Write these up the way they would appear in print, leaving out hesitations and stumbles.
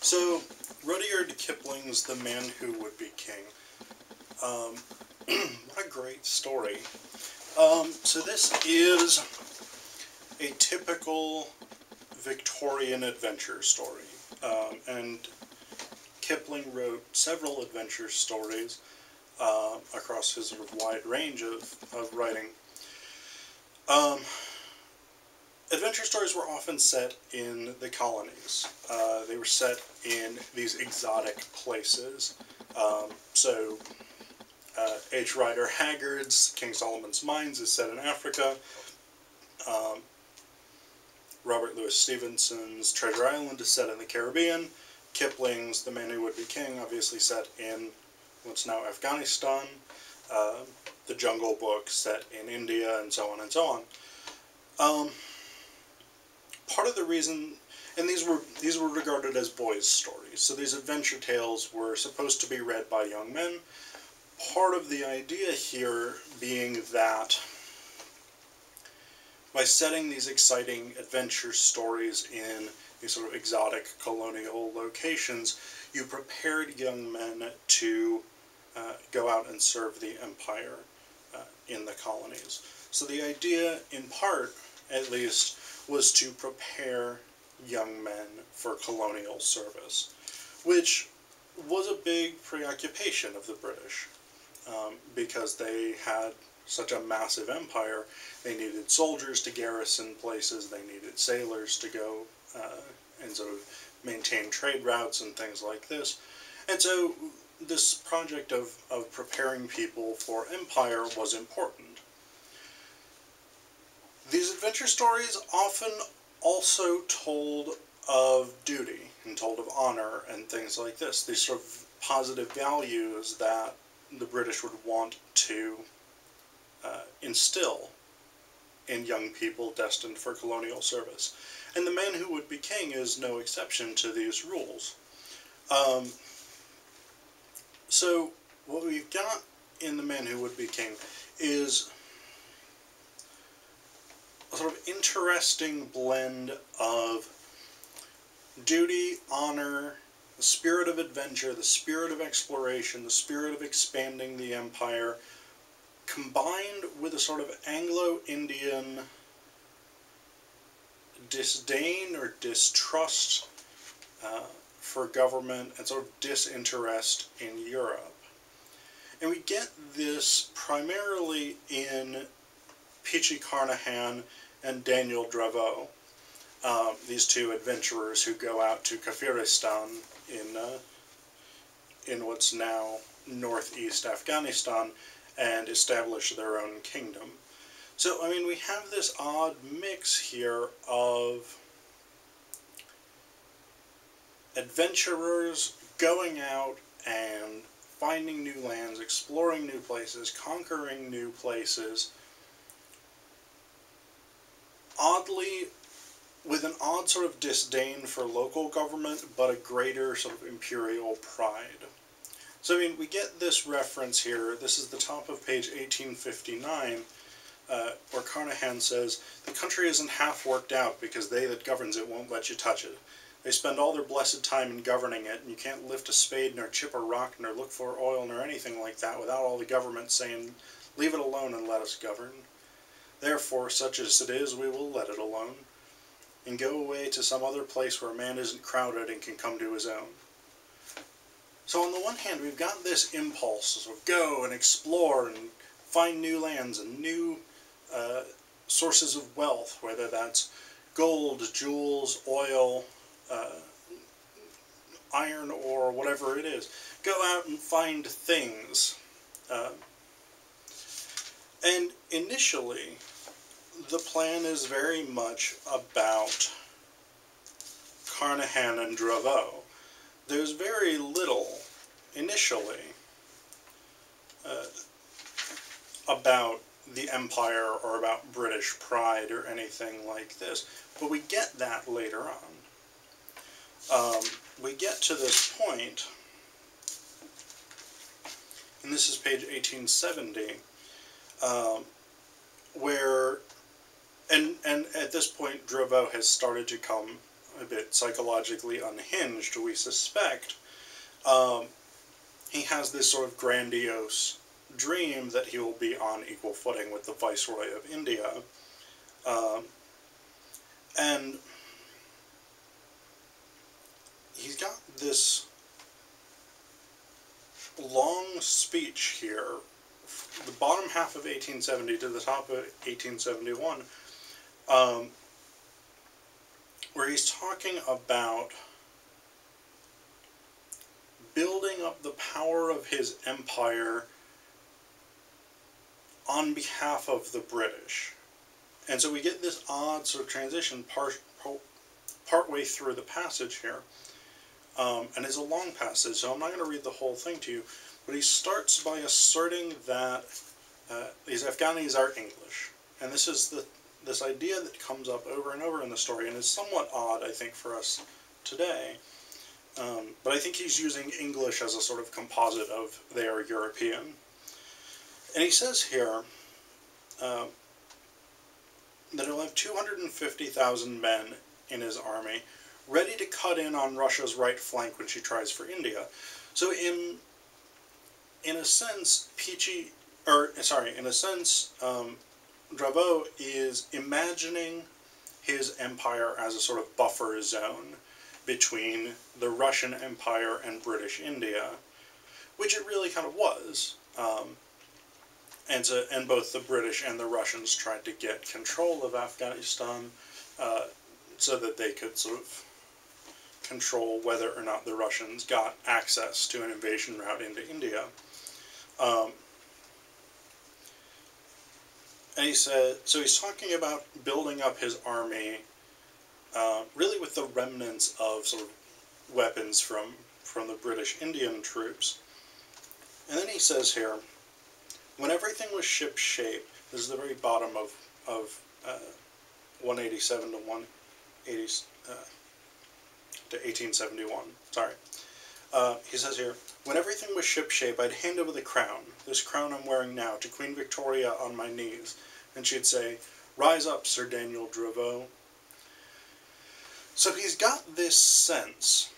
So, Rudyard Kipling's The Man Who Would Be King. What a great story. So this is a typical Victorian adventure story. And Kipling wrote several adventure stories across his sort of wide range of writing. Adventure stories were often set in the colonies. They were set in these exotic places. H. Rider Haggard's King Solomon's Mines is set in Africa. Robert Louis Stevenson's Treasure Island is set in the Caribbean. Kipling's The Man Who Would Be King, obviously set in what's now Afghanistan. The Jungle Book set in India, and so on and so on. Part of the reason, and these were regarded as boys' stories, so these adventure tales were supposed to be read by young men. Part of the idea here being that by setting these exciting adventure stories in these sort of exotic colonial locations, you prepared young men to go out and serve the empire in the colonies. So the idea, in part at least, was to prepare young men for colonial service, which was a big preoccupation of the British, because they had such a massive empire. They needed soldiers to garrison places, they needed sailors to go and sort of maintain trade routes and things like this. And so this project of preparing people for empire was important. These adventure stories often also told of duty and told of honor and things like this. These sort of positive values that the British would want to instill in young people destined for colonial service. And The Man Who Would Be King is no exception to these rules. So what we've got in The Man Who Would Be King is a sort of interesting blend of duty, honor, the spirit of adventure, the spirit of exploration, the spirit of expanding the empire, combined with a sort of Anglo-Indian disdain or distrust for government and sort of disinterest in Europe. And we get this primarily in Peachy Carnahan and Daniel Dravo, these two adventurers who go out to Kafiristan in what's now northeast Afghanistan and establish their own kingdom. So, I mean, we have this odd mix here of adventurers going out and finding new lands, exploring new places, conquering new places, oddly, with an odd sort of disdain for local government, but a greater sort of imperial pride. So, I mean, we get this reference here. This is the top of page 1859, where Carnahan says, "The country isn't half worked out because they that governs it won't let you touch it. They spend all their blessed time in governing it, and you can't lift a spade, nor chip a rock, nor look for oil, nor anything like that without all the government saying, 'Leave it alone and let us govern.' Therefore, such as it is, we will let it alone, and go away to some other place where man isn't crowded and can come to his own." So on the one hand, we've got this impulse to sort of go and explore and find new lands and new sources of wealth, whether that's gold, jewels, oil, iron ore, whatever it is. Go out and find things. And initially, the plan is very much about Carnahan and Dravo. There's very little, initially, about the empire or about British pride or anything like this, but we get that later on. We get to this point, and this is page 1870, where, and at this point Dravo has started to come a bit psychologically unhinged, we suspect, he has this sort of grandiose dream that he will be on equal footing with the Viceroy of India. And he's got this long speech here, the bottom half of 1870 to the top of 1871, where he's talking about building up the power of his empire on behalf of the British. And so we get this odd sort of transition partway through the passage here. And it's a long passage, so I'm not going to read the whole thing to you, but he starts by asserting that these Afghanis are English. And this is this idea that comes up over and over in the story, and is somewhat odd, I think, for us today. But I think he's using English as a sort of composite of they are European. And he says here that he'll have 250,000 men in his army, ready to cut in on Russia's right flank when she tries for India. So in a sense, Dravo is imagining his empire as a sort of buffer zone between the Russian Empire and British India, which it really kind of was. And both the British and the Russians tried to get control of Afghanistan so that they could sort of control whether or not the Russians got access to an invasion route into India. And he said, so he's talking about building up his army, really with the remnants of sort of weapons from the British Indian troops. And then he says here, when everything was ship-shape, this is the very bottom of 187 to 1871, sorry. He says here, when everything was ship-shape, I'd hand over the crown, this crown I'm wearing now, to Queen Victoria on my knees, and she'd say, rise up, Sir Daniel Dravo. So he's got this sense,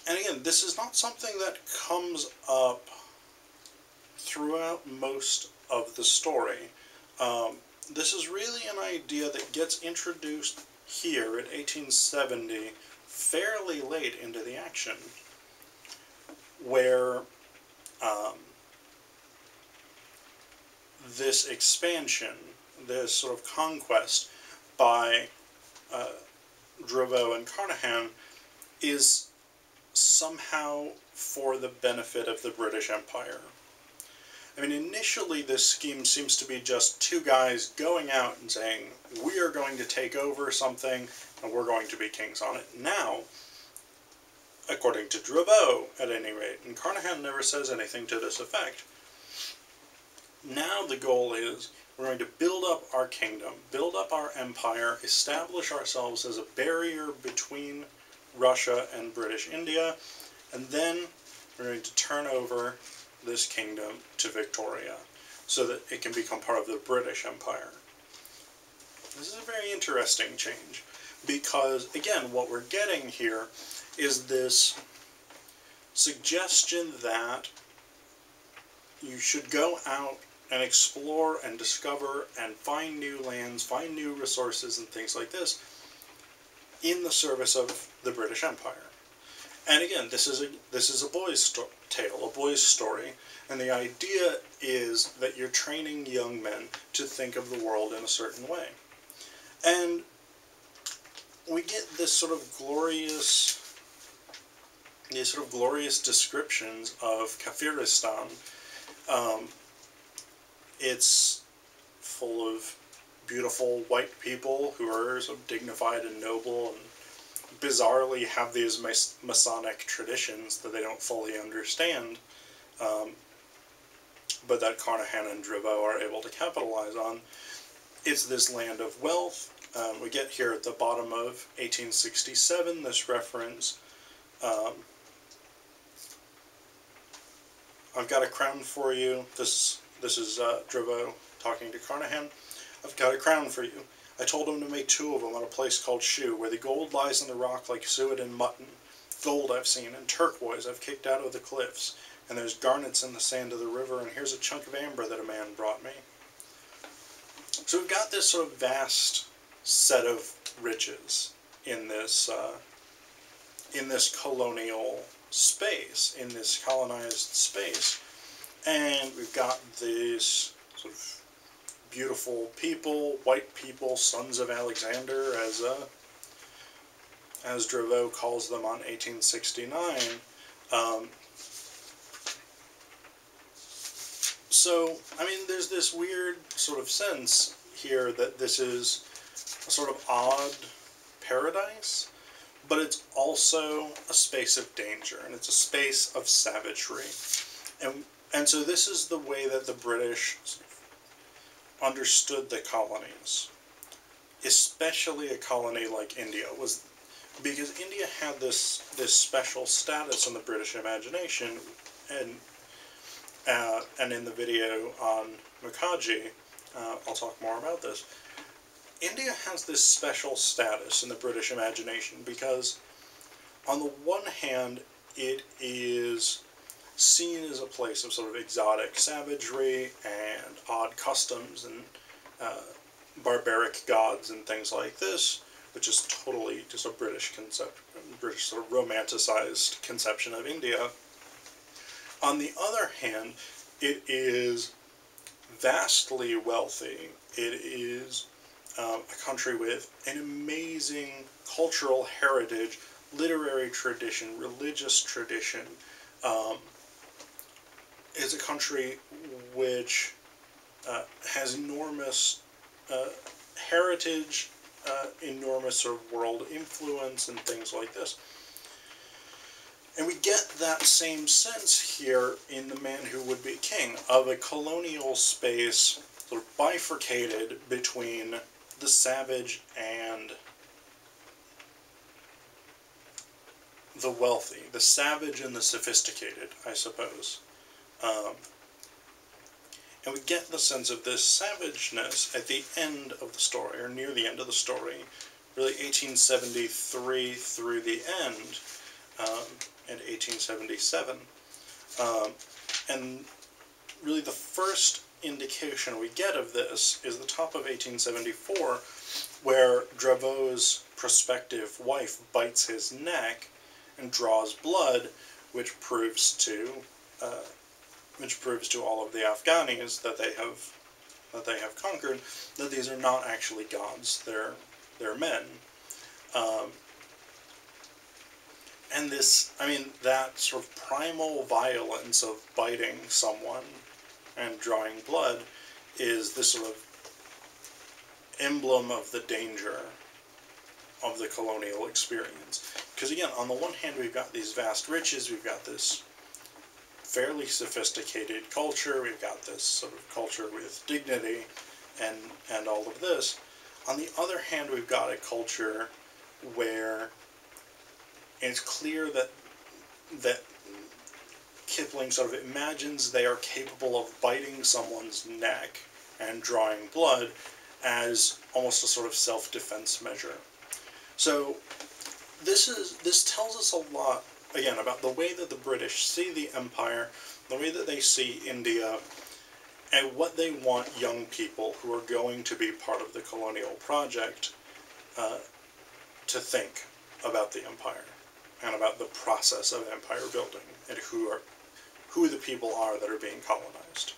and again, this is not something that comes up throughout most of the story. This is really an idea that gets introduced here at 1870, fairly late into the action, where this expansion, this sort of conquest by Dravo and Carnahan is somehow for the benefit of the British Empire. I mean, initially this scheme seems to be just two guys going out and saying, we are going to take over something and we're going to be kings on it. Now, according to Dravo, at any rate, and Carnahan never says anything to this effect, now the goal is we're going to build up our kingdom, build up our empire, establish ourselves as a barrier between Russia and British India, and then we're going to turn over this kingdom to Victoria so that it can become part of the British Empire. This is a very interesting change because, again, what we're getting here is this suggestion that you should go out and explore and discover and find new lands, find new resources and things like this in the service of the British Empire. And again, this is a boy's tale, a boy's story, and the idea is that you're training young men to think of the world in a certain way. And we get this sort of glorious, these sort of glorious descriptions of Kafiristan. It's full of beautiful white people who are sort of dignified and noble and bizarrely have these Masonic traditions that they don't fully understand, but that Carnahan and Dravo are able to capitalize on. It's this land of wealth. We get here at the bottom of 1867 this reference. I've got a crown for you. This is Dravo talking to Carnahan. I've got a crown for you. I told him to make 2 of them at a place called Shu, where the gold lies in the rock like suet and mutton. Gold I've seen, and turquoise I've kicked out of the cliffs, and there's garnets in the sand of the river, and here's a chunk of amber that a man brought me. So we've got this sort of vast set of riches in this colonial space, in this colonized space, and we've got these sort of beautiful people, white people, sons of Alexander, as Dravo calls them on 1869. So, I mean, there's this weird sort of sense here that this is a sort of odd paradise, but it's also a space of danger, and it's a space of savagery. And so this is the way that the British understood the colonies, especially a colony like India, was because India had this special status in the British imagination, and in the video on Mukherjee, I'll talk more about this. India has this special status in the British imagination because, on the one hand, it is seen as a place of sort of exotic savagery and odd customs and barbaric gods and things like this, which is totally just a British concept, British sort of romanticized conception of India. On the other hand, it is vastly wealthy. It is a country with an amazing cultural heritage, literary tradition, religious tradition. It's a country which has enormous heritage, enormous sort of world influence and things like this. And we get that same sense here in The Man Who Would Be King, of a colonial space sort of bifurcated between the savage and the wealthy, the savage and the sophisticated, I suppose. And we get the sense of this savageness at the end of the story, or near the end of the story, really 1873 through the end, in 1877. And really the first indication we get of this is the top of 1874, where Dravo's prospective wife bites his neck and draws blood, which proves to all of the Afghanis that they have conquered that these are not actually gods; they're men. And this, I mean, that sort of primal violence of biting someone and drawing blood is this sort of emblem of the danger of the colonial experience. Because again, on the one hand, we've got these vast riches, we've got this fairly sophisticated culture, we've got this sort of culture with dignity and all of this. On the other hand, we've got a culture where it's clear that Kipling sort of imagines they are capable of biting someone's neck and drawing blood as almost a sort of self-defense measure. So this tells us a lot, again, about the way that the British see the empire, the way that they see India, and what they want young people who are going to be part of the colonial project to think about the empire and about the process of empire building and who the people are that are being colonized.